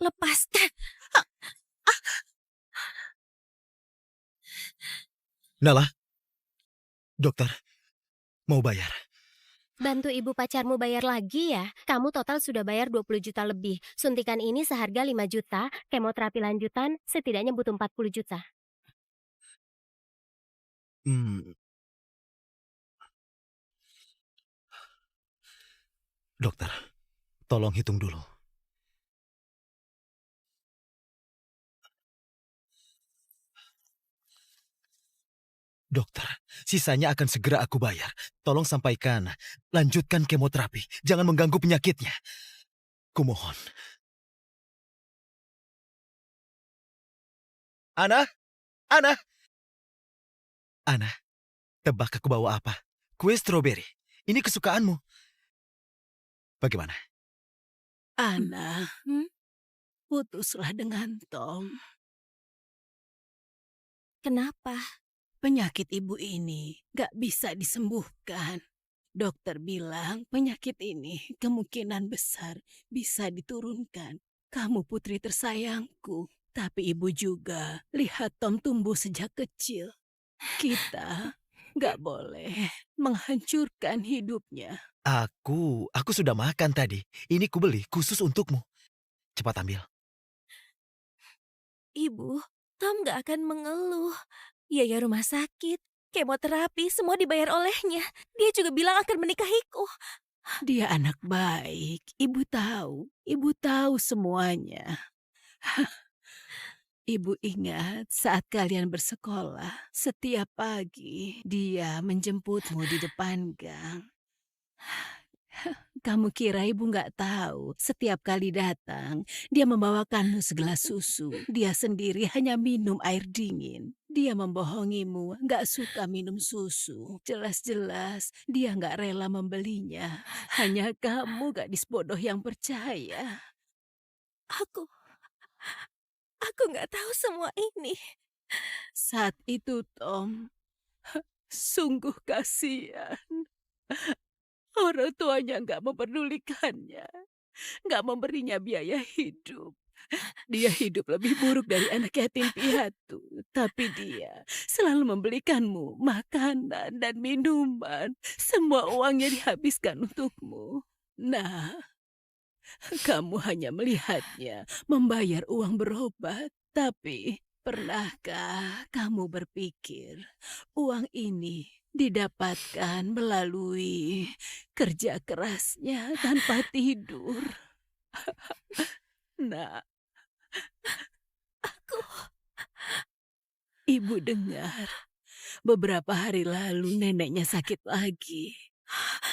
Lepaskan. Nala, dokter, mau bayar. Bantu ibu pacarmu bayar lagi ya. Kamu total sudah bayar 20 juta lebih. Suntikan ini seharga 5 juta, kemoterapi lanjutan setidaknya butuh 40 juta. Hmm, dokter, tolong hitung dulu. Dokter, sisanya akan segera aku bayar. Tolong sampaikan, lanjutkan kemoterapi. Jangan mengganggu penyakitnya. Kumohon. Ana, Ana, Ana, tebak aku bawa apa? Kue stroberi. Ini kesukaanmu. Bagaimana? Ana, Hmm? putuslah dengan Tom. Kenapa? Penyakit ibu ini gak bisa disembuhkan. Dokter bilang penyakit ini kemungkinan besar bisa diturunkan. Kamu putri tersayangku, tapi ibu juga lihat Tom tumbuh sejak kecil. Kita gak boleh menghancurkan hidupnya. Aku sudah makan tadi. Ini kubeli khusus untukmu. Cepat ambil. Ibu, Tom gak akan mengeluh. Biaya rumah sakit, kemoterapi, semua dibayar olehnya. Dia juga bilang akan menikahiku. Dia anak baik, ibu tahu semuanya. Ibu ingat saat kalian bersekolah, setiap pagi dia menjemputmu di depan gang. Kamu kira ibu nggak tahu, setiap kali datang, dia membawakanmu segelas susu. Dia sendiri hanya minum air dingin. Dia membohongimu, nggak suka minum susu. Jelas-jelas dia nggak rela membelinya. Hanya kamu gadis bodoh yang percaya. Aku, aku gak tahu semua ini. Saat itu, Tom, sungguh kasihan. Orang tuanya nggak memperdulikannya, nggak memberinya biaya hidup. Dia hidup lebih buruk dari anak yatim piatu. Tapi dia selalu membelikanmu makanan dan minuman. Semua uangnya dihabiskan untukmu. Nah, kamu hanya melihatnya membayar uang berobat. Tapi pernahkah kamu berpikir uang ini didapatkan melalui kerja kerasnya tanpa tidur? Nah, Aku, ibu dengar beberapa hari lalu neneknya sakit lagi.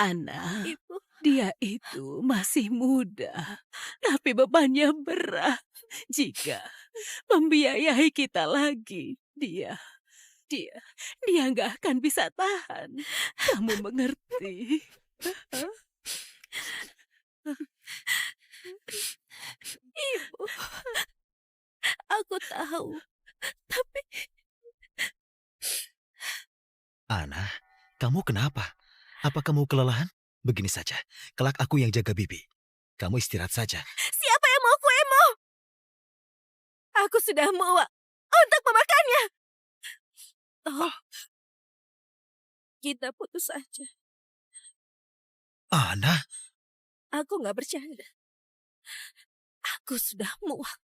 Ana, ibu, dia itu masih muda, tapi bebannya berat. Jika membiayai kita lagi, dia, dia nggak akan bisa tahan. Kamu mengerti? ibu, aku tahu. Tapi Ana, kamu kenapa? Apa kamu kelelahan? Begini saja, kelak aku yang jaga bibi. Kamu istirahat saja. siapa yang mau kuemu? Aku sudah muak untuk memakannya. Tom, kita putus saja. Ana, Aku gak bercanda. Aku sudah muak.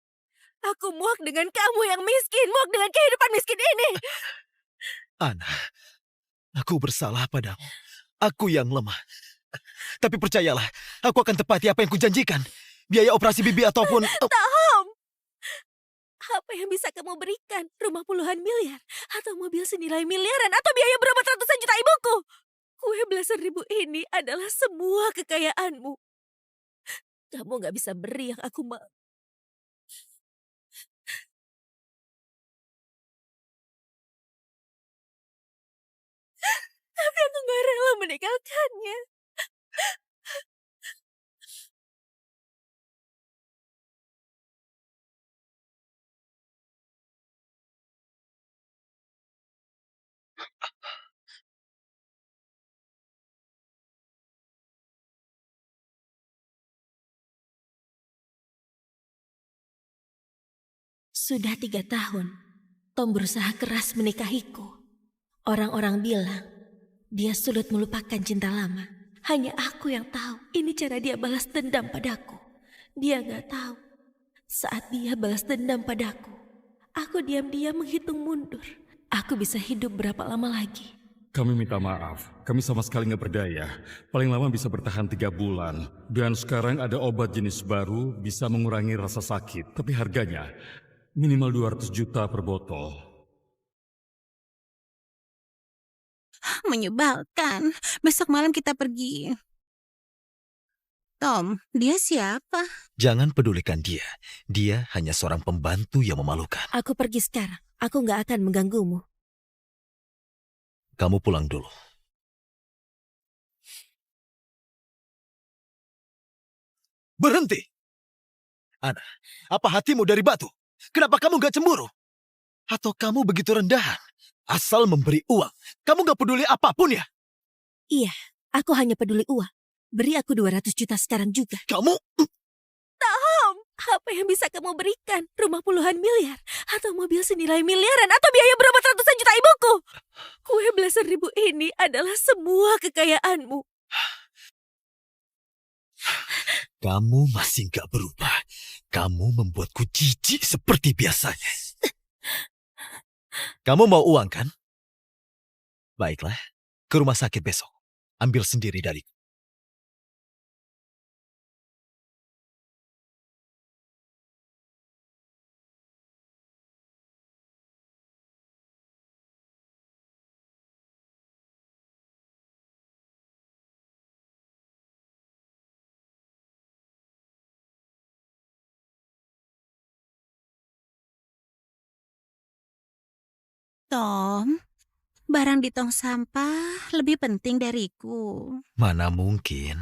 Aku muak dengan kamu yang miskin, muak dengan kehidupan miskin ini. Ana, aku bersalah padamu. Aku yang lemah. Tapi percayalah, aku akan tepati apa yang kujanjikan. Biaya operasi bibi ataupun... Tom, apa yang bisa kamu berikan? Rumah puluhan miliar? Atau mobil senilai miliaran? Atau biaya berobat ratusan juta ibuku? Kue belasan ribu ini adalah semua kekayaanmu. Kamu gak bisa beri yang aku mau. Tapi aku gak rela meninggalkannya. Sudah 3 tahun, Tom berusaha keras menikahiku. Orang-orang bilang, dia sulit melupakan cinta lama. Hanya aku yang tahu, ini cara dia balas dendam padaku. Dia gak tahu, saat dia balas dendam padaku, aku diam-diam menghitung mundur. Aku bisa hidup berapa lama lagi? Kami minta maaf, kami sama sekali nggak berdaya. Paling lama bisa bertahan 3 bulan. Dan sekarang ada obat jenis baru bisa mengurangi rasa sakit. Tapi harganya minimal 200 juta per botol. Menyebalkan. Besok malam kita pergi. Tom, dia siapa? Jangan pedulikan dia. Dia hanya seorang pembantu yang memalukan. Aku pergi sekarang. Aku gak akan mengganggumu. Kamu pulang dulu. Berhenti! Ana, apa hatimu dari batu? Kenapa kamu gak cemburu? Atau kamu begitu rendahan? Asal memberi uang. Kamu gak peduli apapun ya? Iya, aku hanya peduli uang. Beri aku 200 juta sekarang juga. Kamu... Tom, apa yang bisa kamu berikan? Rumah puluhan miliar? Atau mobil senilai miliaran? Atau biaya berobat ratusan juta ibuku? Kue belasan ribu ini adalah semua kekayaanmu. Kamu masih gak berubah. Kamu membuatku jijik seperti biasanya. Kamu mau uang kan? Baiklah, ke rumah sakit besok. Ambil sendiri dariku. Tom, barang di tong sampah lebih penting dariku. Mana mungkin.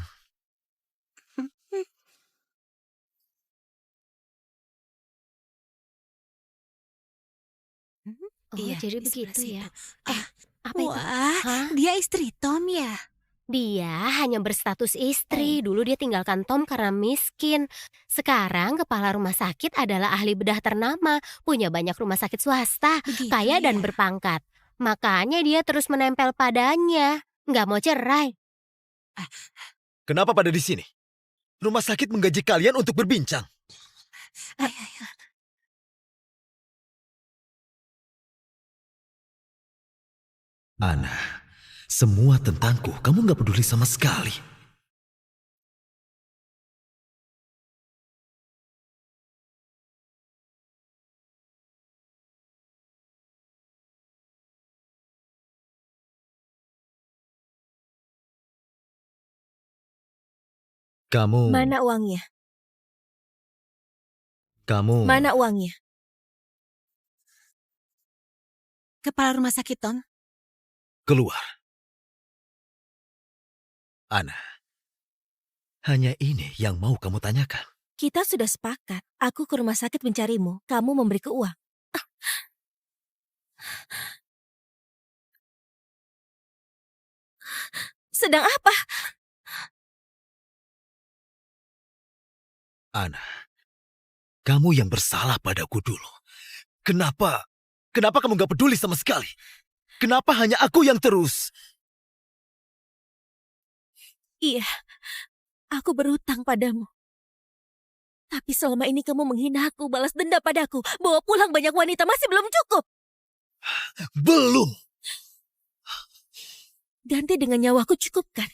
Oh, Iya, jadi di sebelah begitu ya. situ. Apa itu? Wah, Hah? dia istri Tom ya? Dia hanya berstatus istri. Dulu dia tinggalkan Tom karena miskin. Sekarang kepala rumah sakit adalah ahli bedah ternama, punya banyak rumah sakit swasta, Begitu kaya dan ya? berpangkat. Makanya dia terus menempel padanya. Nggak mau cerai. Kenapa pada di sini? Rumah sakit menggaji kalian untuk berbincang. Ay, ay, ay. Ana, semua tentangku kamu gak peduli sama sekali. Kamu... Mana uangnya? Kamu... Mana uangnya? Kepala rumah sakit Tom. Keluar. Ana, hanya ini yang mau kamu tanyakan. Kita sudah sepakat. Aku ke rumah sakit mencarimu. Kamu memberiku uang. Sedang apa? Ana, kamu yang bersalah padaku dulu. Kenapa kamu gak peduli sama sekali? Kenapa hanya aku yang terus? Iya, aku berutang padamu. Tapi selama ini kamu menghina aku, balas dendam padaku, bawa pulang banyak wanita, masih belum cukup. Belum. Ganti dengan nyawaku cukup kan?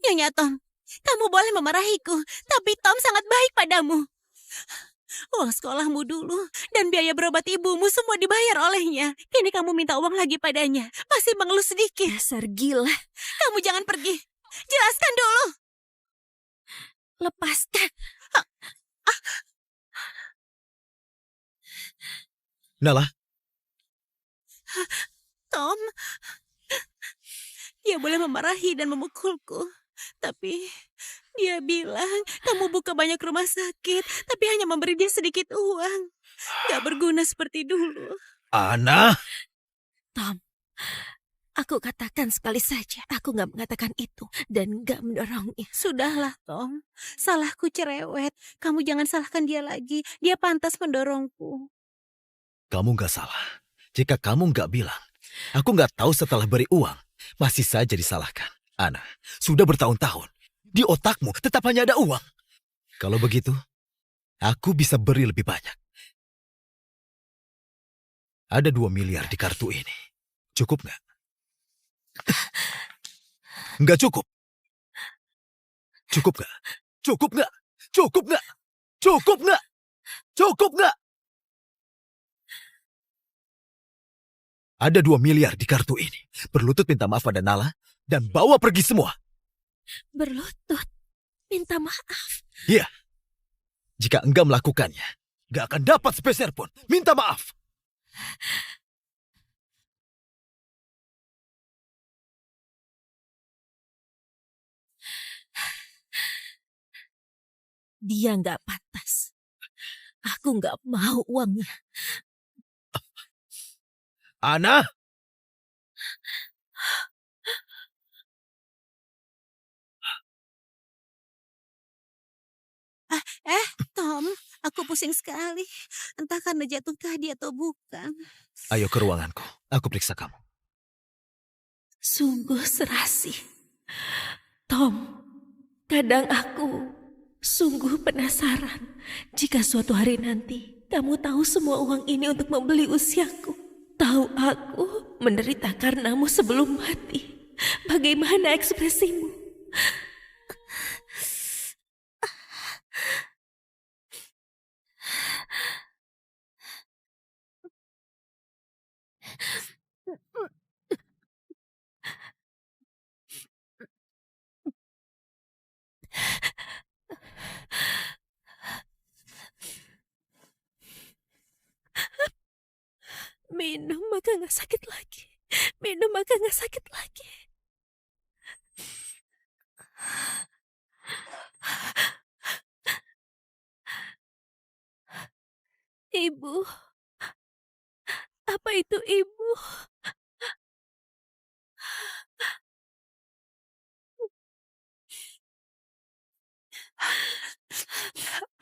Nyonya Tom, kamu boleh memarahiku, tapi Tom sangat baik padamu. Uang sekolahmu dulu dan biaya berobat ibumu semua dibayar olehnya. Kini kamu minta uang lagi padanya. Masih mengeluh sedikit. Dasar gila. Kamu jangan pergi. Jelaskan dulu. Lepaskan. Nala, Tom, dia boleh memarahi dan memukulku. Tapi dia bilang kamu buka banyak rumah sakit, tapi hanya memberi dia sedikit uang. Gak berguna seperti dulu. Ana. Tom, Aku katakan sekali saja, aku nggak mengatakan itu dan nggak mendorongnya. Sudahlah, Tom. Salahku cerewet. Kamu jangan salahkan dia lagi. Dia pantas mendorongku. Kamu nggak salah. Jika kamu nggak bilang, aku nggak tahu setelah beri uang, masih saja disalahkan. Ana, sudah bertahun-tahun. Di otakmu tetap hanya ada uang. Kalau begitu, aku bisa beri lebih banyak. Ada 2 miliar di kartu ini. Cukup nggak? Nggak cukup. Cukup nggak? Cukup nggak? Cukup nggak? Cukup nggak? Cukup nggak? Ada 2 miliar di kartu ini. Berlutut minta maaf pada Nala dan bawa pergi semua. Berlutut, minta maaf. Iya. Jika enggak melakukannya, nggak akan dapat sepeser pun. Minta maaf. Dia nggak pantas. Aku nggak mau uangnya. Ana, Tom, aku pusing sekali. Entah karena jatuh tadi atau bukan. ayo ke ruanganku. Aku periksa kamu. Sungguh serasi. Tom, kadang aku sungguh penasaran jika suatu hari nanti kamu tahu semua uang ini untuk membeli usiaku. Tahu aku menderita karenamu sebelum mati. Bagaimana ekspresimu? Minum maka nggak sakit lagi. Minum maka nggak sakit lagi. Ibu, apa itu ibu?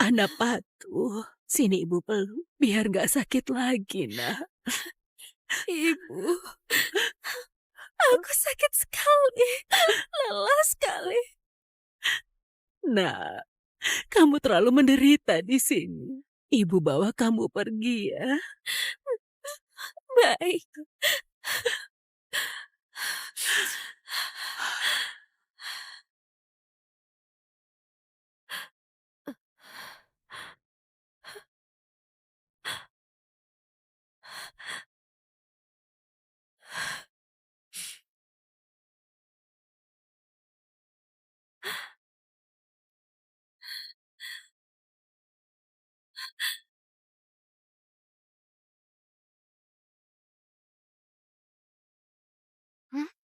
Anak patuh. Sini ibu peluk. Biar gak sakit lagi, nak. Ibu, aku sakit sekali, lelah sekali. Nak, kamu terlalu menderita di sini. Ibu bawa kamu pergi ya. Baik.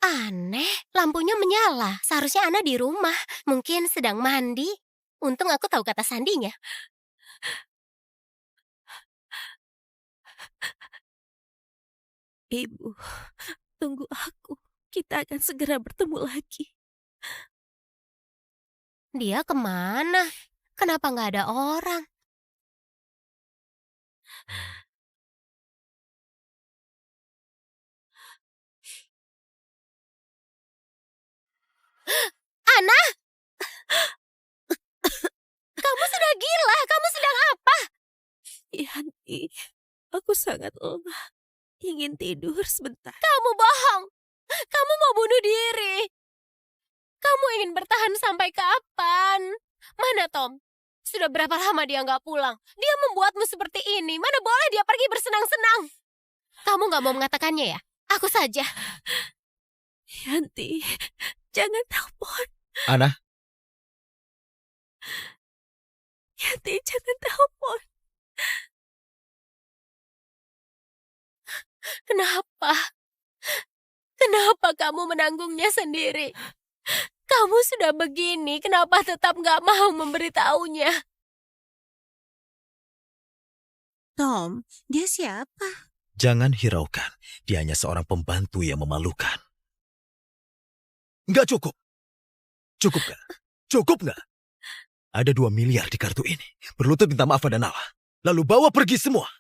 Aneh, lampunya menyala. Seharusnya Ana di rumah. Mungkin sedang mandi. Untung aku tahu kata sandinya. Ibu, tunggu aku. Kita akan segera bertemu lagi. Dia kemana? Kenapa nggak ada orang? Ana, kamu sudah gila. Kamu sedang apa? Yanti, aku sangat lelah. Ingin tidur sebentar. Kamu bohong. Kamu mau bunuh diri. Kamu ingin bertahan sampai kapan? Mana Tom? Sudah berapa lama dia nggak pulang? Dia membuatmu seperti ini. Mana boleh dia pergi bersenang-senang? Kamu nggak mau mengatakannya ya? Aku saja. Yanti, jangan telepon. Ana, Yanti, jangan telepon. Kenapa? Kenapa kamu menanggungnya sendiri? Kamu sudah begini, kenapa tetap nggak mau memberitahunya? Tom, dia siapa? jangan hiraukan. Dia hanya seorang pembantu yang memalukan. Nggak cukup. Cukup nggak? Cukup nggak? Ada 2 miliar di kartu ini. Berlutut minta maaf pada Nala. Lalu bawa pergi semua.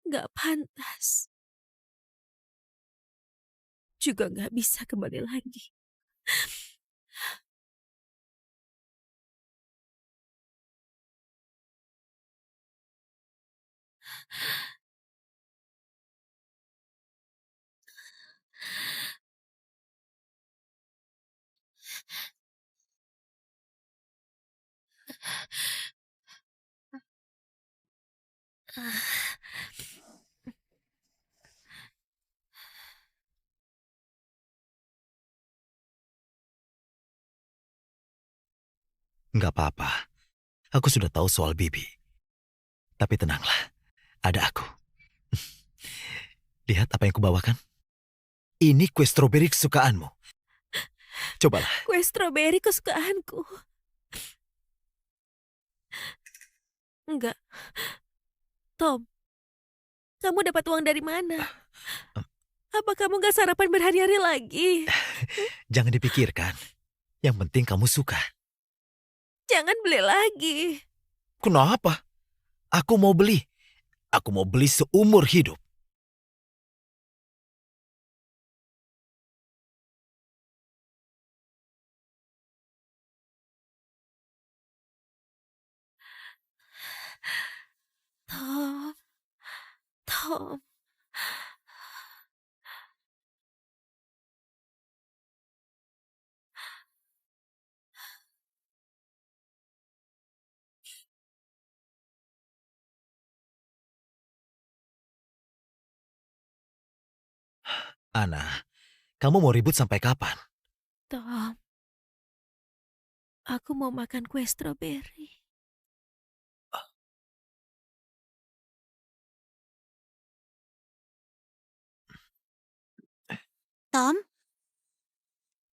Gak pantas. Juga gak bisa kembali lagi. Nggak apa-apa. Aku sudah tahu soal Bibi. Tapi tenanglah. Ada aku. Lihat apa yang kubawakan. Ini kue stroberi kesukaanmu. Cobalah. Kue stroberi kesukaanku. Enggak. Tom, kamu dapat uang dari mana? Apa kamu gak sarapan berhari-hari lagi? Jangan dipikirkan. Yang penting kamu suka. Jangan beli lagi. Kenapa? Aku mau beli. Aku mau beli seumur hidup. Tom, Tom. Ana, kamu mau ribut sampai kapan? Tom, aku mau makan kue stroberi. Tom,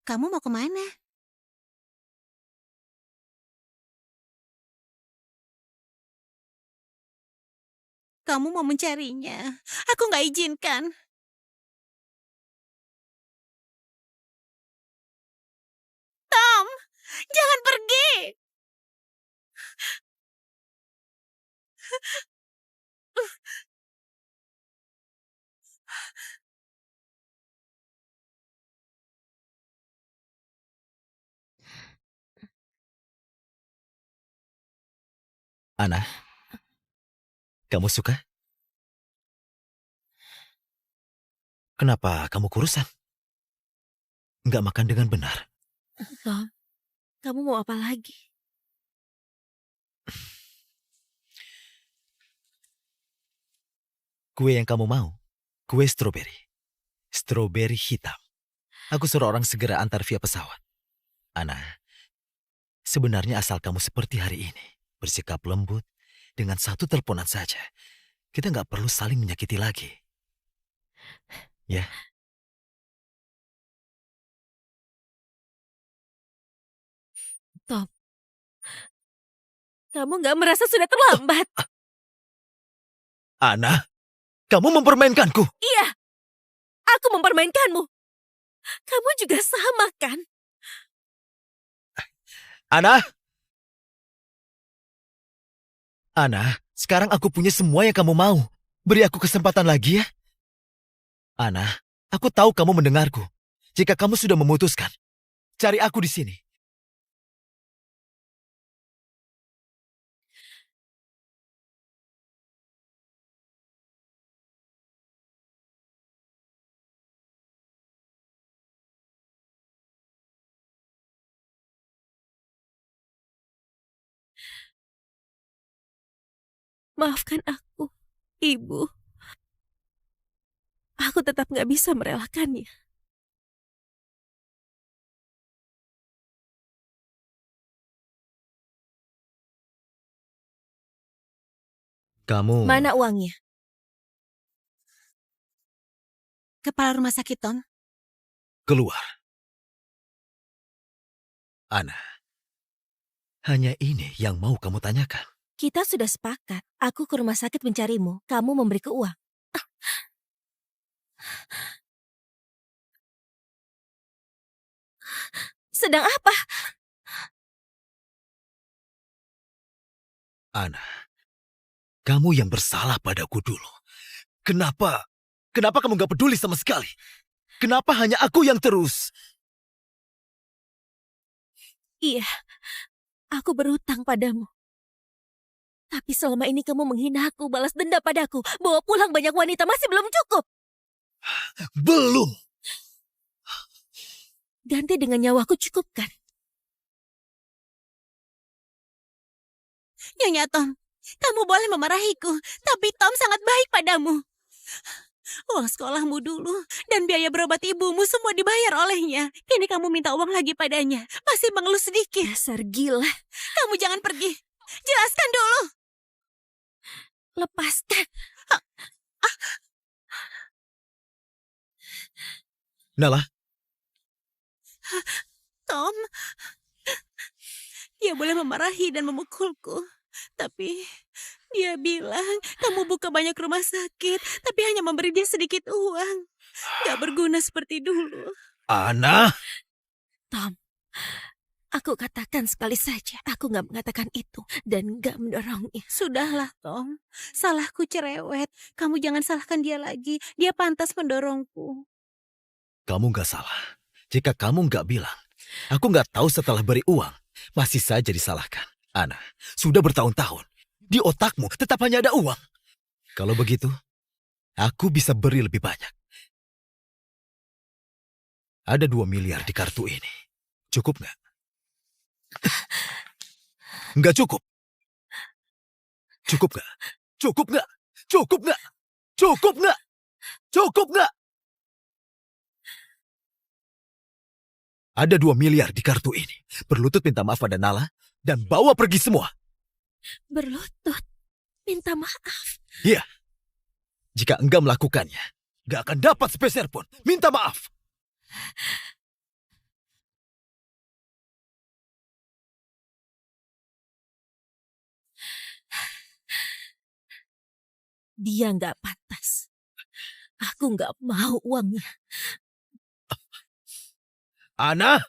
kamu mau kemana? Kamu mau mencarinya. Aku nggak izinkan. Tom, jangan pergi. Ana, kamu suka? Kenapa kamu kurusan? Nggak makan dengan benar. Tom, kamu mau apa lagi? Kue yang kamu mau, kue stroberi. Stroberi hitam. Aku suruh orang segera antar via pesawat. Ana, sebenarnya asal kamu seperti hari ini, bersikap lembut, dengan satu teleponan saja, kita nggak perlu saling menyakiti lagi. Ya, Tom, kamu gak merasa sudah terlambat? Ana, kamu mempermainkanku. Iya, aku mempermainkanmu. Kamu juga sama kan? Ana! Ana, sekarang aku punya semua yang kamu mau. Beri aku kesempatan lagi ya. Ana, aku tahu kamu mendengarku. Jika kamu sudah memutuskan, cari aku di sini. Maafkan aku, Ibu. Aku tetap gak bisa merelakannya. Kamu Mana uangnya? Kepala rumah sakit, Tom. keluar. Ana, hanya ini yang mau kamu tanyakan. Kita sudah sepakat. Aku ke rumah sakit mencarimu. Kamu memberiku uang. Sedang apa? Ana, kamu yang bersalah padaku dulu. Kenapa? Kenapa kamu gak peduli sama sekali? Kenapa hanya aku yang terus? Iya, aku berutang padamu. Tapi selama ini kamu menghina aku, balas dendam padaku, bawa pulang banyak wanita, masih belum cukup. Belum! Ganti dengan nyawaku cukup kan? Nyonya Tom, kamu boleh memarahiku, tapi Tom sangat baik padamu. Uang sekolahmu dulu dan biaya berobat ibumu semua dibayar olehnya. Kini kamu minta uang lagi padanya. Masih mengeluh sedikit. Dasar gila. Kamu jangan pergi. Jelaskan dulu. Lepaskan. Nala, Tom, dia boleh memarahi dan memukulku. Tapi dia bilang kamu buka banyak rumah sakit, tapi hanya memberi dia sedikit uang. Gak berguna seperti dulu. Ana! Tom, aku katakan sekali saja, aku gak mengatakan itu dan gak mendorongnya. Sudahlah, Tom. Salahku cerewet. Kamu jangan salahkan dia lagi. Dia pantas mendorongku. Kamu gak salah. Jika kamu gak bilang, aku gak tahu setelah beri uang, masih saja disalahkan. Ana, sudah bertahun-tahun. Di otakmu tetap hanya ada uang. Kalau begitu, aku bisa beri lebih banyak. Ada 2 miliar di kartu ini. Cukup nggak? Nggak cukup. Cukup nggak? Cukup nggak? Cukup nggak? Cukup nggak? Cukup nggak? Ada 2 miliar di kartu ini. Berlutut minta maaf pada Nala dan bawa pergi semua. Berlutut, minta maaf. Iya. Jika enggak melakukannya, nggak akan dapat sepeser pun. Minta maaf. Dia nggak pantas. Aku nggak mau uangnya. Ana!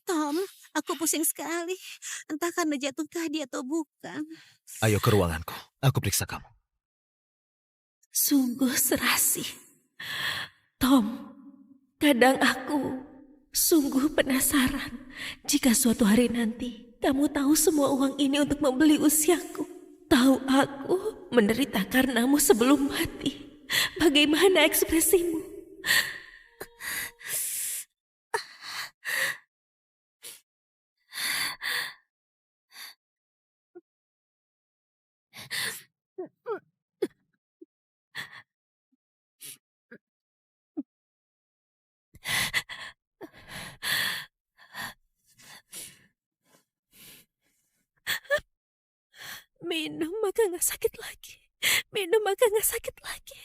Tom, aku pusing sekali. Entah karena jatuh tadi atau bukan. Ayo ke ruanganku. Aku periksa kamu. Sungguh serasi. Tom, kadang aku sungguh penasaran jika suatu hari nanti kamu tahu semua uang ini untuk membeli usiaku. Tahu aku menderita karenamu sebelum mati. Bagaimana ekspresimu? Minum maka nggak sakit lagi. Minum maka nggak sakit lagi.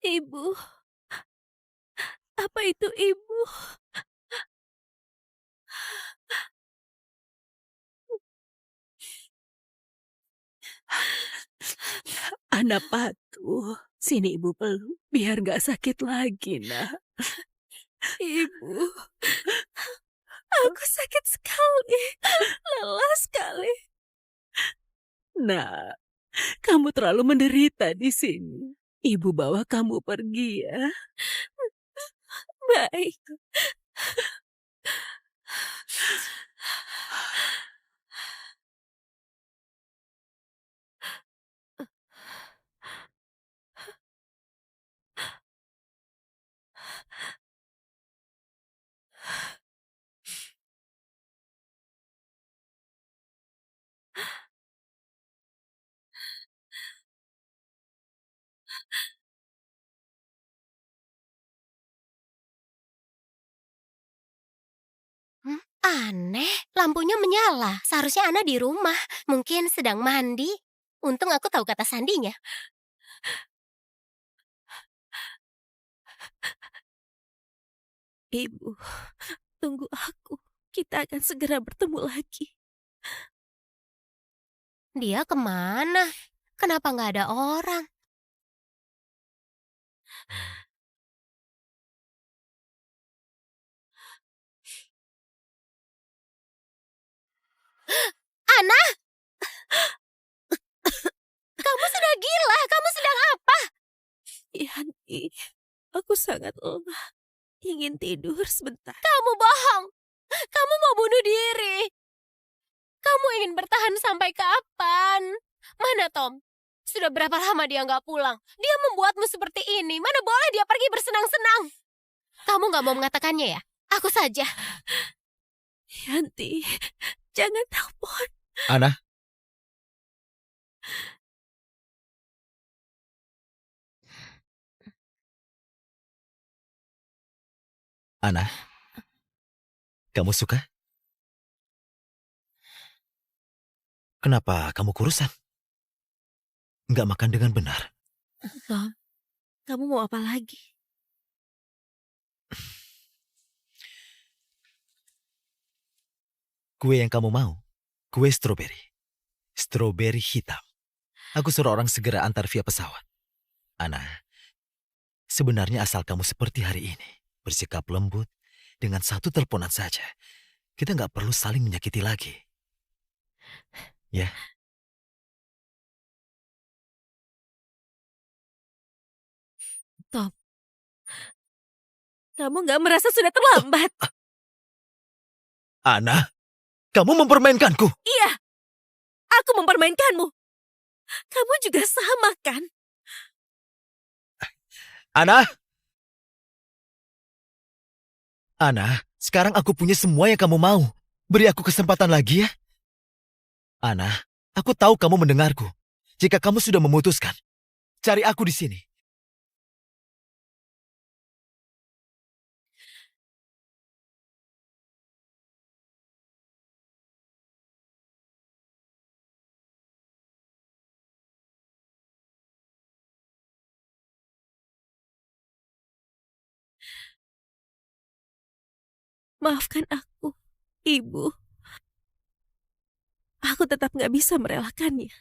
Ibu, apa itu ibu? Anak patuh, sini ibu peluk biar gak sakit lagi, nak. Ibu, aku sakit sekali, lelah sekali. Nak, kamu terlalu menderita di sini. Ibu bawa kamu pergi ya. Baik. Aneh, lampunya menyala. Seharusnya Ana di rumah. Mungkin sedang mandi. Untung aku tahu kata sandinya. Ibu, Tunggu aku. Kita akan segera bertemu lagi. Dia kemana? Kenapa nggak ada orang? Ana, kamu sudah gila. Kamu sedang apa? Yanti, aku sangat lelah. Ingin tidur sebentar. Kamu bohong. Kamu mau bunuh diri. Kamu ingin bertahan sampai kapan? Mana Tom? Sudah berapa lama dia nggak pulang? Dia membuatmu seperti ini. Mana boleh dia pergi bersenang-senang? Kamu nggak mau mengatakannya ya? Aku saja. Yanti, jangan telepon. Ana, Ana, kamu suka? Kenapa kamu kurusan? Nggak makan dengan benar. Tom, kamu mau apa lagi? Kue yang kamu mau, kue stroberi. Stroberi hitam. Aku suruh orang segera antar via pesawat. Ana, sebenarnya asal kamu seperti hari ini, bersikap lembut, dengan satu teleponan saja, kita nggak perlu saling menyakiti lagi. Ya, Tom, kamu nggak merasa sudah terlambat? Ana, kamu mempermainkanku. Iya, aku mempermainkanmu. Kamu juga sama kan? Ana, Ana, sekarang aku punya semua yang kamu mau. Beri aku kesempatan lagi ya. Ana, aku tahu kamu mendengarku. Jika kamu sudah memutuskan, cari aku di sini. Maafkan aku, Ibu. Aku tetap nggak bisa merelakannya.